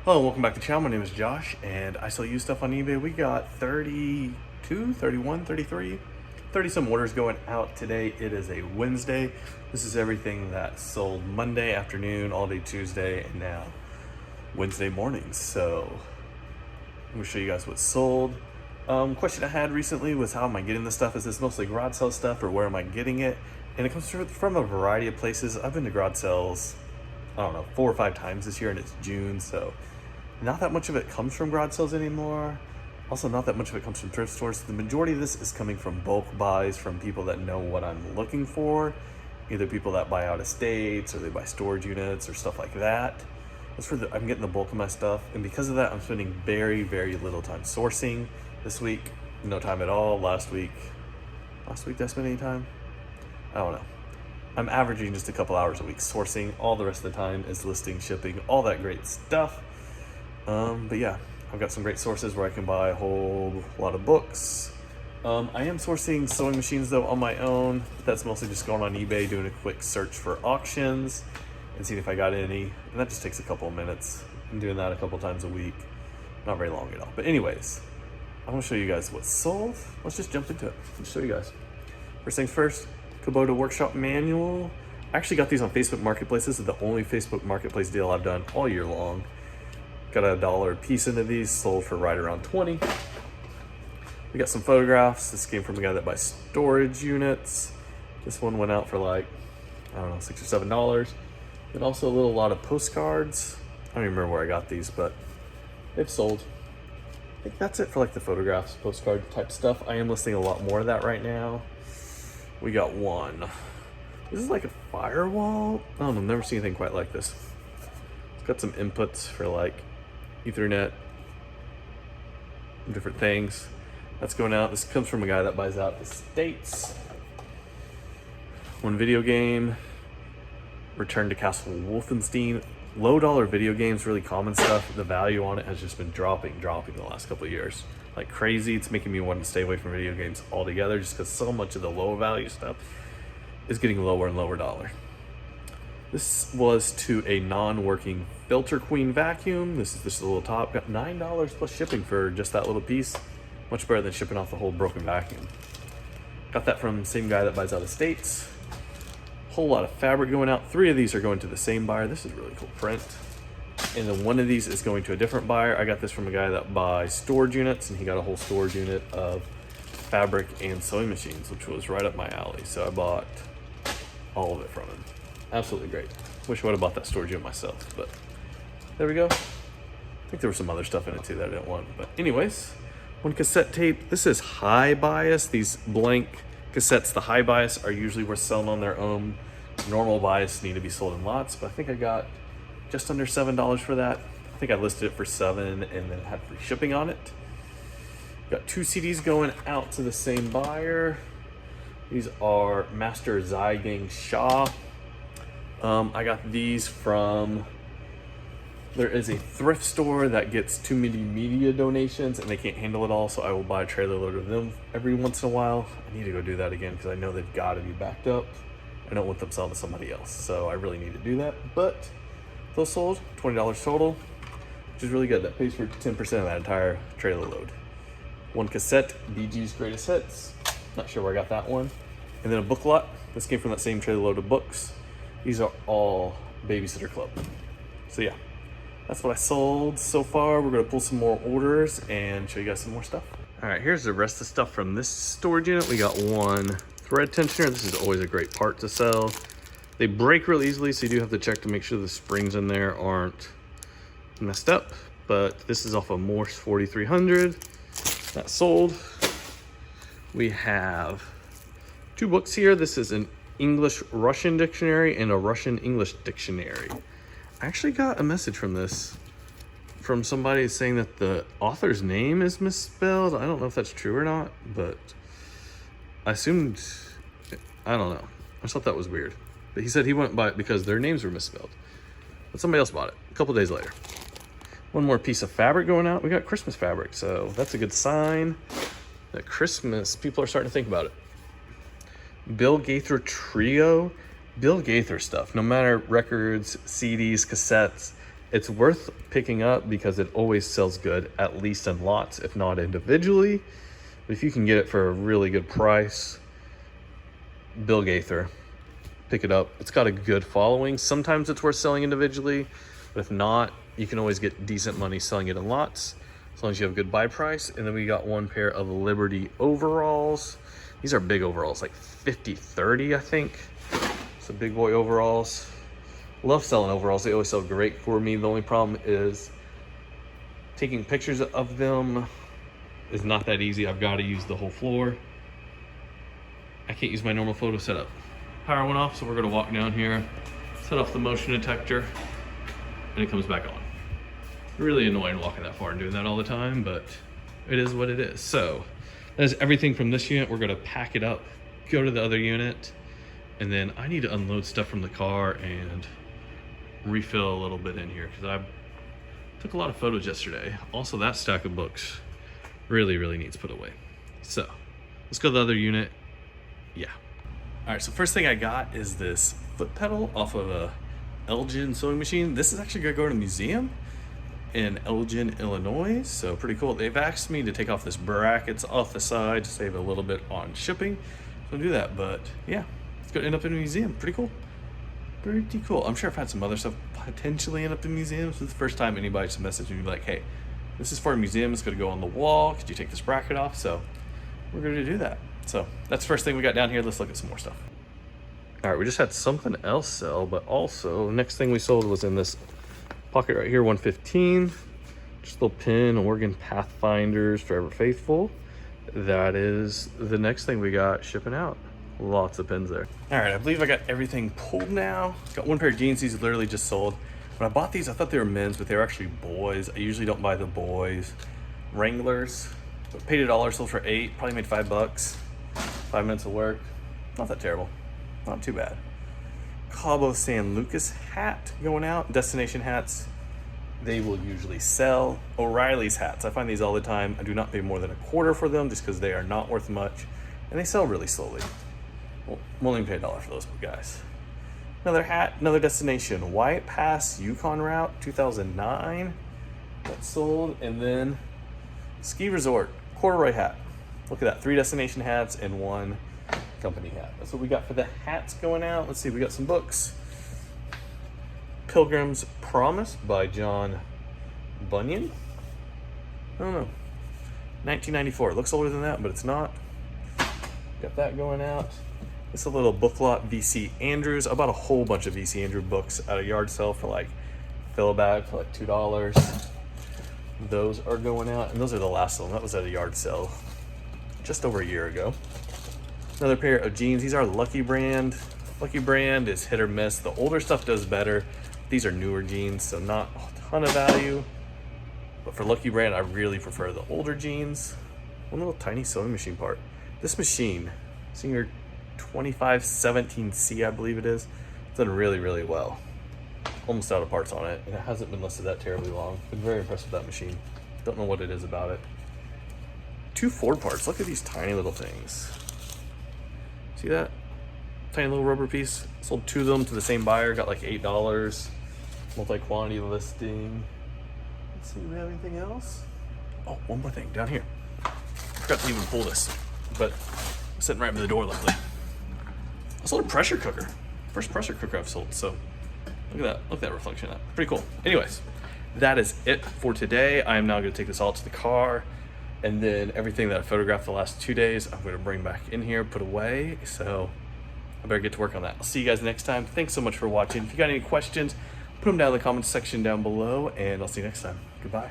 Hello, welcome back to the channel. My name is Josh and I sell used stuff on eBay. We got 32, 31, 33, 30 some orders going out today. It is a Wednesday. This is everything that sold Monday afternoon, all day Tuesday, and now Wednesday mornings. So I'm gonna show you guys what's sold. Question I had recently was, how am I getting this stuff? Is this mostly garage sale stuff or where am I getting it? And it comes from a variety of places. I've been to garage sales, I don't know, 4 or 5 times this year, and it's June, so not that much of it comes from garage sales anymore. Also, not that much of it comes from thrift stores. The majority of this is coming from bulk buys from people that know what I'm looking for. Either people that buy out estates or they buy storage units or stuff like that. That's where I'm getting the bulk of my stuff. And because of that, I'm spending very, very little time sourcing. This week, no time at all. Last week, did I spend any time? I don't know. I'm averaging just a couple hours a week sourcing. All the rest of the time is listing, shipping, all that great stuff. But yeah, I've got some great sources where I can buy a whole lot of books. I am sourcing sewing machines though on my own. That's mostly just going on eBay, doing a quick search for auctions and seeing if I got any. And that just takes a couple of minutes. I'm doing that a couple times a week. Not very long at all. But anyways, I'm gonna show you guys what's sold. Let's just jump into it. Let's show you guys. First things first, Kubota Workshop Manual. I actually got these on Facebook Marketplace. This is the only Facebook Marketplace deal I've done all year long. Got $1 a piece into these, sold for right around 20. We got some photographs. This came from a guy that buys storage units. This one went out for like, I don't know, $6 or $7. And also a lot of postcards. I don't even remember where I got these, but they've sold. I think that's it for like the photographs, postcard type stuff. I am listing a lot more of that right now. We got one. This is like a firewall. I don't know, I've never seen anything quite like this. It's got some inputs for like Ethernet, different things. That's going out. This comes from a guy that buys out estates. One video game, Return to Castle Wolfenstein. Low dollar video games, really common stuff. The value on it has just been dropping the last couple of years. Like crazy. It's making me want to stay away from video games altogether just because so much of the low value stuff is getting lower and lower dollar. This was to a non-working Filter Queen vacuum. This is just a little top. Got $9 plus shipping for just that little piece. Much better than shipping off the whole broken vacuum. Got that from the same guy that buys out estates. Whole lot of fabric going out. 3 of these are going to the same buyer. This is really cool print. And then 1 of these is going to a different buyer. I got this from a guy that buys storage units, and he got a whole storage unit of fabric and sewing machines, which was right up my alley. So I bought all of it from him. Absolutely great. Wish I would have bought that storage unit myself, but there we go. I think there was some other stuff in it too that I didn't want. But anyways, 1 cassette tape. This is high bias. These blank cassettes, the high bias, are usually worth selling on their own. Normal bias need to be sold in lots, but I think I got just under $7 for that. I think I listed it for $7 and then had free shipping on it. Got 2 CDs going out to the same buyer. These are Master Zaigang Shah. I got these from, there is a thrift store that gets too many media donations and they can't handle it all, so I will buy a trailer load of them every once in a while. I need to go do that again because I know they've got to be backed up. I don't want them selling to somebody else, so I really need to do that. But those sold, $20 total, which is really good. That pays for 10% of that entire trailer load. 1 cassette, BG's Greatest Hits. Not sure where I got that one. And then a book lot. This came from that same trailer load of books. These are all Babysitter Club. So yeah, that's what I sold so far. We're gonna pull some more orders and show you guys some more stuff. All right, here's the rest of the stuff from this storage unit. We got 1 thread tensioner. This is always a great part to sell. They break real easily, so you do have to check to make sure the springs in there aren't messed up. But this is off of Morse 4300. That sold. We have 2 books here. This is an English-Russian dictionary and a Russian-English dictionary. I actually got a message from this from somebody saying that the author's name is misspelled. I don't know if that's true or not, but I assumed, I don't know. I just thought that was weird. But he said he wouldn't buy it because their names were misspelled. But somebody else bought it a couple days later. 1 more piece of fabric going out. We got Christmas fabric, so that's a good sign that Christmas, people are starting to think about it. Bill Gaither Trio. Bill Gaither stuff, no matter records, CDs, cassettes, It's worth picking up because it always sells good, at least in lots, if not individually. But if you can get it for a really good price, Bill Gaither, pick it up. It's got a good following. Sometimes it's worth selling individually, but if not, you can always get decent money selling it in lots, as long as you have a good buy price. And then we got one pair of Liberty overalls. These are big overalls, like 50-30, I think. So big boy overalls. Love selling overalls. They always sell great for me. The only problem is taking pictures of them is not that easy. I've got to use the whole floor. I can't use my normal photo setup. Power went off, so we're gonna walk down here, set off the motion detector, and it comes back on. Really annoying walking that far and doing that all the time, but it is what it is. So that is everything from this unit. We're gonna pack it up, go to the other unit, and then I need to unload stuff from the car and refill a little bit in here because I took a lot of photos yesterday. Also, that stack of books really needs put away. So let's go to the other unit. Yeah. All right, so first thing I got is this foot pedal off of a Elgin sewing machine. This is actually gonna go to a museum in Elgin, Illinois, so pretty cool. They've asked me to take off this brackets off the side to save a little bit on shipping. So I'll do that, but yeah, it's gonna end up in a museum. Pretty cool. Pretty cool. I'm sure I've had some other stuff potentially end up in museums. This is the first time anybody's messaged me like, hey, this is for a museum, it's gonna go on the wall. Could you take this bracket off? So we're gonna do that. So that's the first thing we got down here. Let's look at some more stuff. All right, we just had something else sell, but also next thing we sold was in this pocket right here, 115. Just a little pin, Oregon Pathfinders, Forever Faithful. That is the next thing we got shipping out. Lots of pins there. All right, I believe I got everything pulled now. Got one pair of jeans, these literally just sold. When I bought these, I thought they were men's, but they were actually boys. I usually don't buy the boys. Wranglers, but paid $1, sold for $8, probably made $5. 5 minutes of work, not that terrible, not too bad. Cabo San Lucas hat going out. Destination hats, they will usually sell. O'Reilly's hats, I find these all the time. I do not pay more than $0.25 for them just because they are not worth much and they sell really slowly. Well, I'm only pay $1 for those guys. Another hat, another destination. White Pass Yukon route, 2009. That sold. And then ski resort, corduroy hat. Look at that, 3 destination hats and 1 company hat. That's what we got for the hats going out. Let's see, we got some books. Pilgrim's Promise by John Bunyan. I don't know. 1994. It looks older than that, but it's not. Got that going out. It's a little book lot, V.C. Andrews. I bought a whole bunch of V.C. Andrews books at a yard sale for like, fill a bag for like $2. Those are going out, and those are the last of them. That was at a yard sale just over a year ago. Another pair of jeans. These are Lucky Brand. Lucky Brand is hit or miss. The older stuff does better. These are newer jeans, so not a ton of value. But for Lucky Brand, I really prefer the older jeans. One little tiny sewing machine part. This machine, Singer 2517C, I believe it is, it's done really well. Almost out of parts on it, and it hasn't been listed that terribly long. Been very impressed with that machine. Don't know what it is about it. 2 Ford parts. Look at these tiny little things. See that? Tiny little rubber piece. Sold 2 of them to the same buyer. Got like $8. Multi-quantity listing. Let's see, do we have anything else? Oh, one more thing down here. Forgot to even pull this, but it's sitting right by the door luckily. I sold a pressure cooker. First pressure cooker I've sold, so look at that. Look at that reflection of that. Pretty cool. Anyways, that is it for today. I am now going to take this all to the car, and then everything that I photographed the last 2 days, I'm going to bring back in here, put away. So I better get to work on that. I'll see you guys next time. Thanks so much for watching. If you got any questions, put them down in the comments section down below, and I'll see you next time. Goodbye.